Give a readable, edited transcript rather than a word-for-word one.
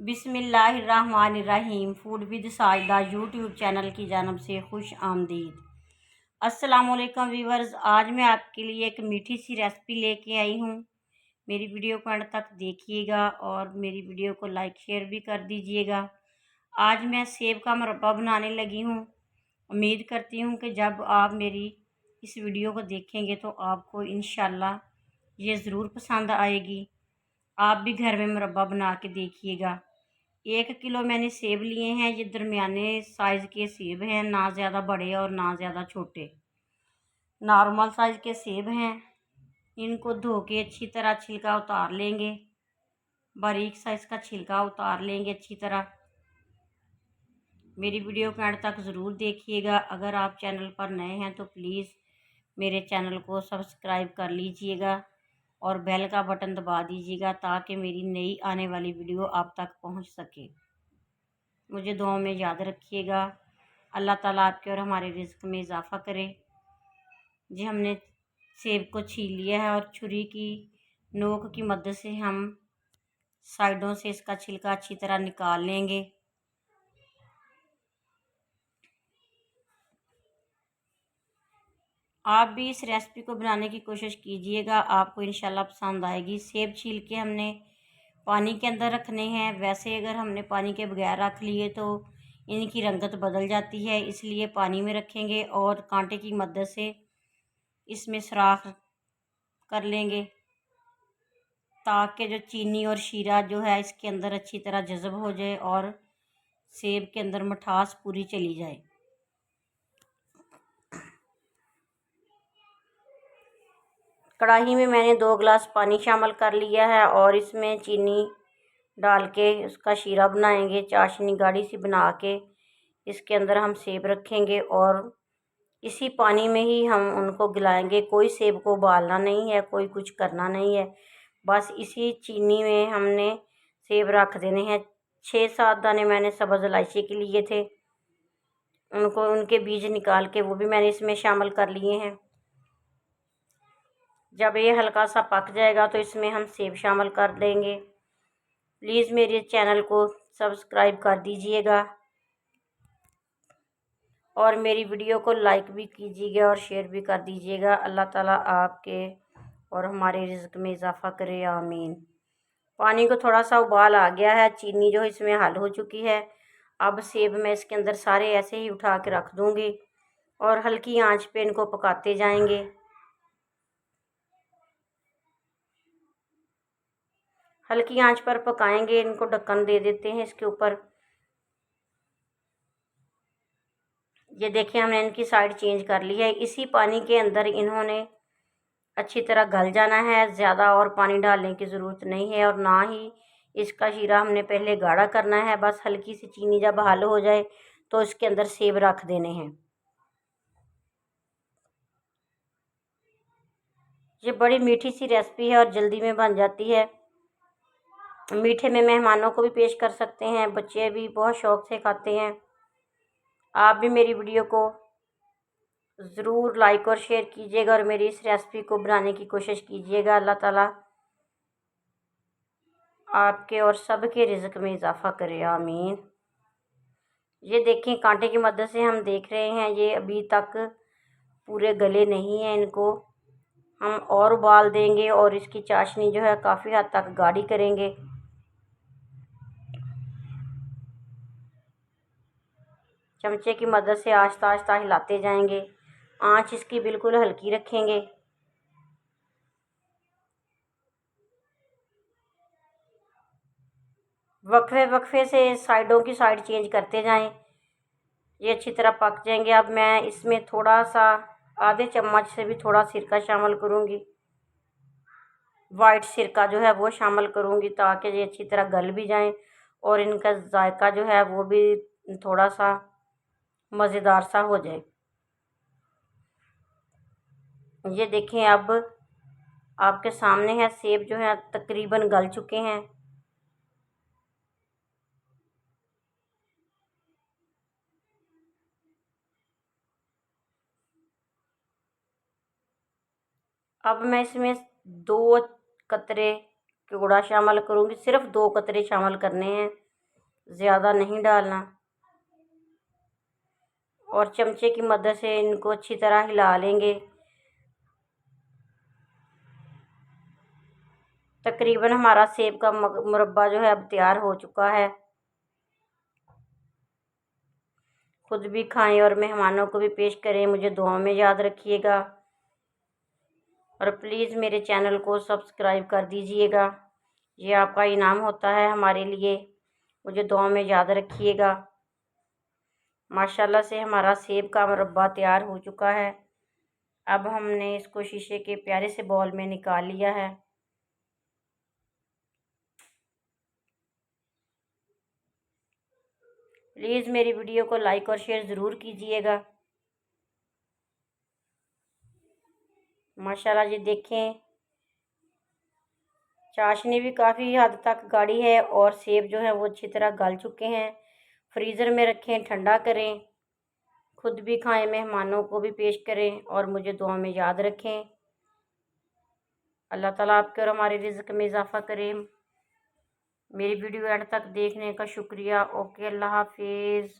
बिस्मिल्लाहिर्रहमानिर्रहीम। Food with Sajida YouTube channel की जानब से खुश आमदीद। अस्सलामुअलैकुम व्यूवर्स, आज मैं आपके लिए एक मीठी सी रेसिपी लेके आई हूँ। मेरी वीडियो को अंत तक देखिएगा और मेरी वीडियो को लाइक शेयर भी कर दीजिएगा। आज मैं सेब का मुरब्बा बनाने लगी हूँ। उम्मीद करती हूँ कि जब आप मेरी इस वीडियो को देखेंगे तो आपको इंशाल्लाह ये ज़रूर पसंद आएगी। आप भी घर में मुरब्बा बना के देखिएगा। 1 किलो मैंने सेब लिए हैं। ये दरमियाने साइज़ के सेब हैं, ना ज़्यादा बड़े और ना ज़्यादा छोटे, नॉर्मल साइज़ के सेब हैं। इनको धो के अच्छी तरह छिलका उतार लेंगे, बारीक साइज़ का छिलका उतार लेंगे अच्छी तरह। मेरी वीडियो को एंड तक ज़रूर देखिएगा। अगर आप चैनल पर नए हैं तो प्लीज़ मेरे चैनल को सब्सक्राइब कर लीजिएगा और बेल का बटन दबा दीजिएगा ताकि मेरी नई आने वाली वीडियो आप तक पहुंच सके। मुझे दुआ में याद रखिएगा। अल्लाह ताला आपके और हमारे रिज़्क़ में इजाफ़ा करे। जी, हमने सेब को छील लिया है और छुरी की नोक की मदद से हम साइडों से इसका छिलका अच्छी तरह निकाल लेंगे। आप भी इस रेसिपी को बनाने की कोशिश कीजिएगा, आपको इंशाल्लाह पसंद आएगी। सेब छील के हमने पानी के अंदर रखने हैं। वैसे अगर हमने पानी के बगैर रख लिए तो इनकी रंगत बदल जाती है, इसलिए पानी में रखेंगे और कांटे की मदद से इसमें सुराख कर लेंगे ताकि जो चीनी और शीरा जो है इसके अंदर अच्छी तरह जज़ब हो जाए और सेब के अंदर मिठास पूरी चली जाए। कढ़ाई में मैंने 2 गिलास पानी शामिल कर लिया है और इसमें चीनी डाल के उसका शीरा बनाएंगे। चाशनी गाढ़ी सी बना के इसके अंदर हम सेब रखेंगे और इसी पानी में ही हम उनको गिलाएंगे। कोई सेब को उबालना नहीं है, कोई कुछ करना नहीं है, बस इसी चीनी में हमने सेब रख देने हैं। 6-7 दाने मैंने सब्ज़ इलायची के लिए थे, उनके बीज निकाल के वो भी मैंने इसमें शामिल कर लिए हैं। जब ये हल्का सा पक जाएगा तो इसमें हम सेब शामिल कर देंगे। प्लीज़ मेरे चैनल को सब्सक्राइब कर दीजिएगा और मेरी वीडियो को लाइक भी कीजिएगा और शेयर भी कर दीजिएगा। अल्लाह ताला आपके और हमारे रिज़्क़ में इजाफ़ा करे, आमीन। पानी को थोड़ा सा उबाल आ गया है, चीनी जो इसमें हल हो चुकी है। अब सेब मैं इसके अंदर सारे ऐसे ही उठा के रख दूँगी और हल्की आंच पे इनको पकाते जाएंगे। हल्की आंच पर पकाएंगे, इनको ढक्कन दे देते हैं इसके ऊपर। ये देखिए हमने इनकी साइड चेंज कर ली है। इसी पानी के अंदर इन्होंने अच्छी तरह गल जाना है, ज़्यादा और पानी डालने की ज़रूरत नहीं है और ना ही इसका शीरा हमने पहले गाढ़ा करना है। बस हल्की सी चीनी जब हल हो जाए तो इसके अंदर सेब रख देने हैं। ये बड़ी मीठी सी रेसिपी है और जल्दी में बन जाती है। मीठे में मेहमानों को भी पेश कर सकते हैं, बच्चे भी बहुत शौक़ से खाते हैं। आप भी मेरी वीडियो को ज़रूर लाइक और शेयर कीजिएगा और मेरी इस रेसिपी को बनाने की कोशिश कीजिएगा। अल्लाह ताला आपके और सबके रिज़्क़ में इजाफ़ा करे, आमीन। ये देखें, कांटे की मदद से हम देख रहे हैं ये अभी तक पूरे गले नहीं हैं। इनको हम और उबाल देंगे और इसकी चाशनी जो है काफ़ी हद तक गाढ़ी करेंगे। चमचे की मदद से आहिस्ता आहिस्ता हिलाते जाएंगे। आंच इसकी बिल्कुल हल्की रखेंगे। वक्फे वक्फे से साइडों की साइड चेंज करते जाएं, ये अच्छी तरह पक जाएंगे। अब मैं इसमें थोड़ा सा आधे चम्मच से भी थोड़ा सिरका शामिल करूँगी। वाइट सिरका जो है वो शामिल करूँगी ताकि ये अच्छी तरह गल भी जाएं और इनका जायका जो है वो भी थोड़ा सा मज़ेदार सा हो जाए। ये देखें, अब आपके सामने है सेब जो है तकरीबन गल चुके हैं। अब मैं इसमें 2 कतरे केवड़ा शामिल करूँगी। सिर्फ 2 कतरे शामिल करने हैं। ज़्यादा नहीं डालना। और चमचे की मदद से इनको अच्छी तरह हिला लेंगे। तकरीबन हमारा सेब का मुरब्बा जो है अब तैयार हो चुका है। खुद भी खाएं और मेहमानों को भी पेश करें। मुझे दुआ में याद रखिएगा और प्लीज़ मेरे चैनल को सब्सक्राइब कर दीजिएगा। ये आपका इनाम होता है हमारे लिए। मुझे दुआ में याद रखिएगा। माशाल्लाह से हमारा सेब का मुरब्बा तैयार हो चुका है। अब हमने इसको शीशे के प्यारे से बाउल में निकाल लिया है। प्लीज़ मेरी वीडियो को लाइक और शेयर ज़रूर कीजिएगा। माशाल्लाह जी देखें, चाशनी भी काफ़ी हद तक गाढ़ी है और सेब जो है वो अच्छी तरह गल चुके हैं। फ्रीज़र में रखें, ठंडा करें, खुद भी खाएं, मेहमानों को भी पेश करें और मुझे दुआ में याद रखें। अल्लाह ताला आपके और हमारे रिज़्क़ में इजाफ़ा करे। मेरी वीडियो एंड तक देखने का शुक्रिया। ओके, अल्लाह हाफिज़।